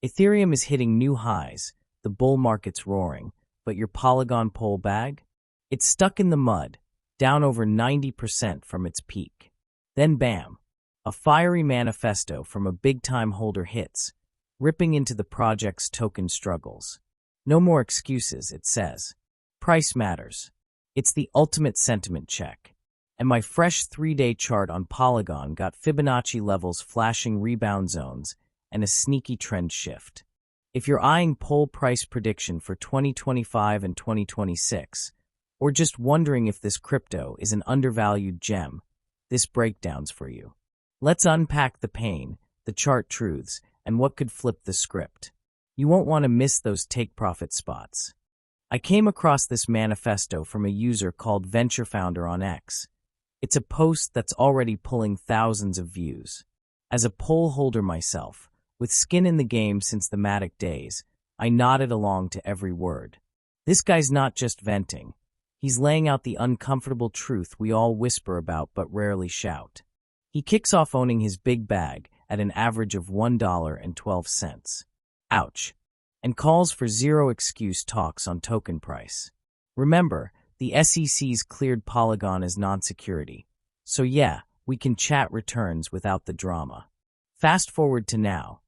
Ethereum is hitting new highs, the bull market's roaring, but your Polygon POL bag? It's stuck in the mud, down over 90% from its peak. Then bam, a fiery manifesto from a big-time holder hits, ripping into the project's token struggles. No more excuses, it says. Price matters. It's the ultimate sentiment check. And my fresh 3-day chart on Polygon got Fibonacci levels flashing rebound zones and a sneaky trend shift. If you're eyeing POL price prediction for 2025 and 2026, or just wondering if this crypto is an undervalued gem, this breakdown's for you. Let's unpack the pain, the chart truths, and what could flip the script. You won't want to miss those take-profit spots. I came across this manifesto from a user called Venture Founder on X. It's a post that's already pulling thousands of views. As a POL holder myself, with skin in the game since the MATIC days, I nodded along to every word. This guy's not just venting. He's laying out the uncomfortable truth we all whisper about but rarely shout. He kicks off owning his big bag at an average of $1.12. Ouch. And calls for zero-excuse talks on token price. Remember, the SEC's cleared Polygon as non-security. So yeah, we can chat returns without the drama. Fast forward to now.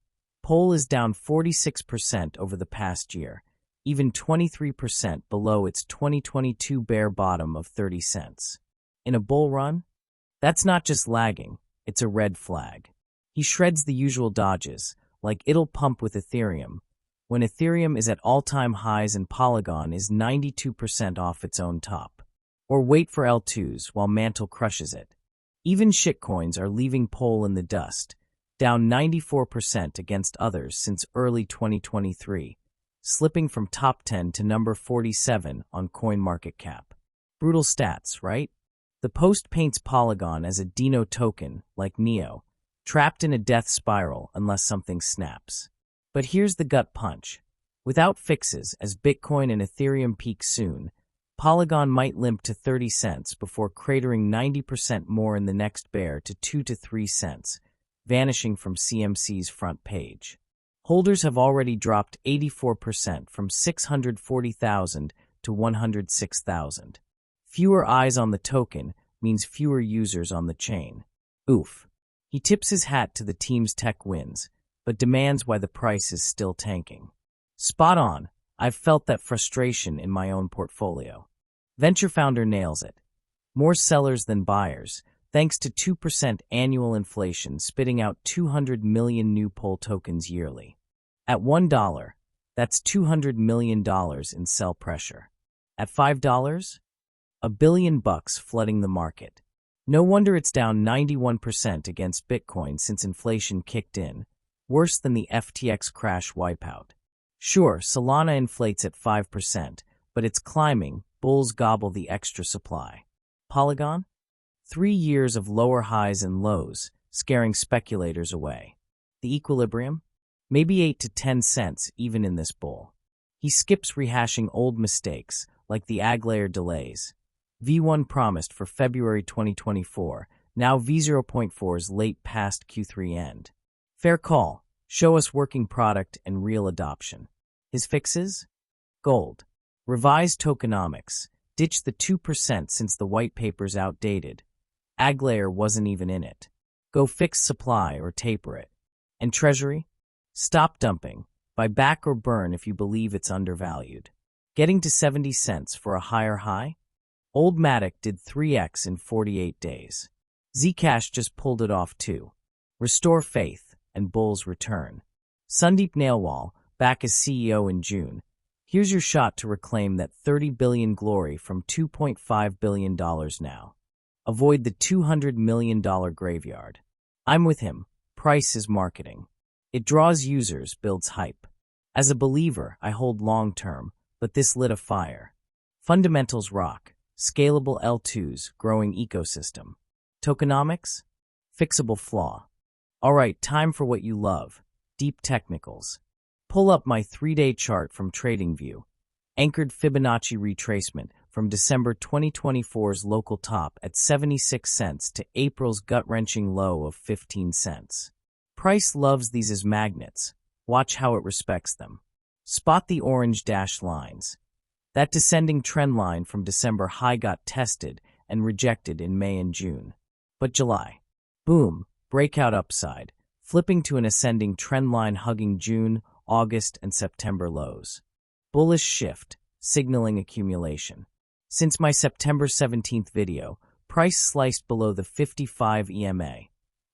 POL is down 46% over the past year, even 23% below its 2022 bear bottom of 30 cents. In a bull run? That's not just lagging, it's a red flag. He shreds the usual dodges, like it'll pump with Ethereum, when Ethereum is at all-time highs and Polygon is 92% off its own top. Or wait for L2s while Mantle crushes it. Even shitcoins are leaving POL in the dust, down 94% against others since early 2023, slipping from top 10 to number 47 on CoinMarketCap. Brutal stats, right? The post paints Polygon as a Dino token, like Neo, trapped in a death spiral unless something snaps. But here's the gut punch. Without fixes, as Bitcoin and Ethereum peak soon, Polygon might limp to 30 cents before cratering 90% more in the next bear to 2 to 3 cents, vanishing from CMC's front page. Holders have already dropped 84% from 640,000 to 106,000. Fewer eyes on the token means fewer users on the chain. Oof. He tips his hat to the team's tech wins, but demands why the price is still tanking. Spot on. I've felt that frustration in my own portfolio. Venture Founder nails it. More sellers than buyers, thanks to 2% annual inflation spitting out 200 million new POL tokens yearly. At $1, that's $200 million in sell pressure. At $5, $1 billion flooding the market. No wonder it's down 91% against Bitcoin since inflation kicked in, worse than the FTX crash wipeout. Sure, Solana inflates at 5%, but it's climbing, bulls gobble the extra supply. Polygon? 3 years of lower highs and lows, scaring speculators away. The equilibrium? Maybe 8 to 10 cents even in this bull. He skips rehashing old mistakes, like the AG layer delays. V1 promised for February 2024, now V0.4's late past Q3 end. Fair call. Show us working product and real adoption. His fixes? Gold. Revise tokenomics. Ditch the 2% since the white paper's outdated. AG layer wasn't even in it. Go fix supply or taper it. And treasury? Stop dumping. Buy back or burn if you believe it's undervalued. Getting to 70 cents for a higher high? Old MATIC did 3x in 48 days. Zcash just pulled it off too. Restore faith, and bulls return. Sandeep Nailwal, back as CEO in June. Here's your shot to reclaim that $30 billion glory from $2.5 billion now. Avoid the $200 million graveyard. I'm with him. Price is marketing. It draws users, builds hype. As a believer, I hold long-term, but this lit a fire. Fundamentals rock. Scalable L2s, growing ecosystem. Tokenomics? Fixable flaw. All right, time for what you love. Deep technicals. Pull up my 3-day chart from TradingView. Anchored Fibonacci retracement from December 2024's local top at 76 cents to April's gut-wrenching low of 15 cents. Price loves these as magnets. Watch how it respects them. Spot the orange dashed lines. That descending trend line from December high got tested and rejected in May and June. But July. Boom, breakout upside, flipping to an ascending trend line hugging June, August, and September lows. Bullish shift, signaling accumulation. Since my September 17th video, price sliced below the 55 EMA.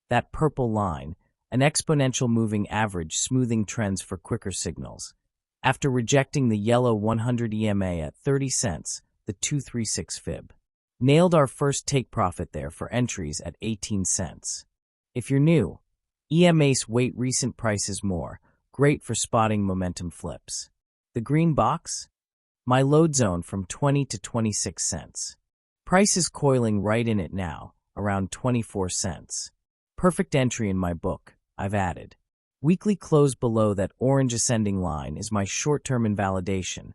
That purple line, an exponential moving average smoothing trends for quicker signals. After rejecting the yellow 100 EMA at 30 cents, the 236 fib. Nailed our first take profit there for entries at 18 cents. If you're new, EMAs weight recent prices more, great for spotting momentum flips. The green box? My load zone from 20 to 26 cents. Price is coiling right in it now, around 24 cents. Perfect entry in my book, I've added. Weekly close below that orange ascending line is my short-term invalidation.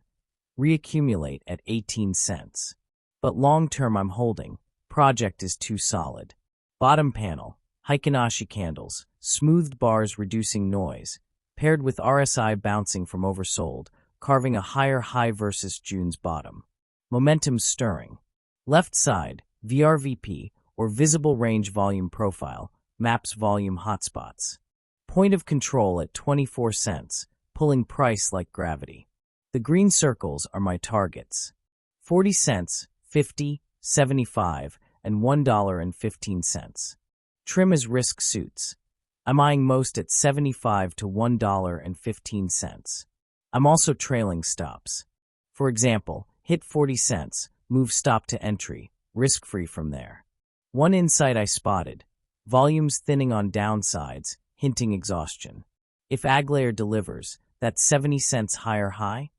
Reaccumulate at 18 cents. But long-term I'm holding. Project is too solid. Bottom panel, Heikin-Ashi candles, smoothed bars reducing noise, paired with RSI bouncing from oversold, carving a higher high versus June's bottom. Momentum stirring. Left side, VRVP, or Visible Range Volume Profile, maps volume hotspots. Point of control at 24 cents, pulling price like gravity. The green circles are my targets. 40 cents, 50, 75, and $1.15. Trim as risk suits. I'm eyeing most at 75 to $1.15. I'm also trailing stops. For example, hit 40 cents, move stop to entry, risk-free from there. One insight I spotted, volumes thinning on downsides, hinting exhaustion. If AgLayer delivers, that 70 cents higher high?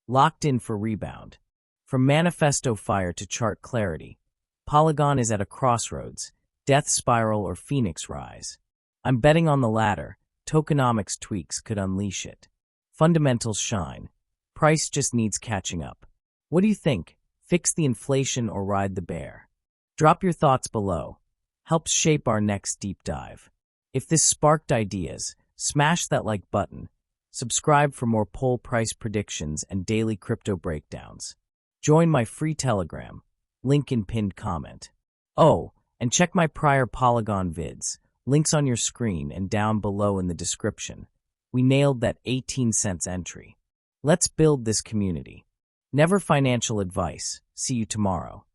Locked in for rebound. From Manifesto fire to chart clarity, Polygon is at a crossroads, death spiral or phoenix rise. I'm betting on the latter, tokenomics tweaks could unleash it. Fundamentals shine. Price just needs catching up. What do you think? Fix the inflation or ride the bear? Drop your thoughts below. Helps shape our next deep dive. If this sparked ideas, smash that like button. Subscribe for more POL price predictions and daily crypto breakdowns. Join my free Telegram, link in pinned comment. Oh, and check my prior Polygon vids, links on your screen and down below in the description. We nailed that 18 cents entry. Let's build this community. Never financial advice. See you tomorrow.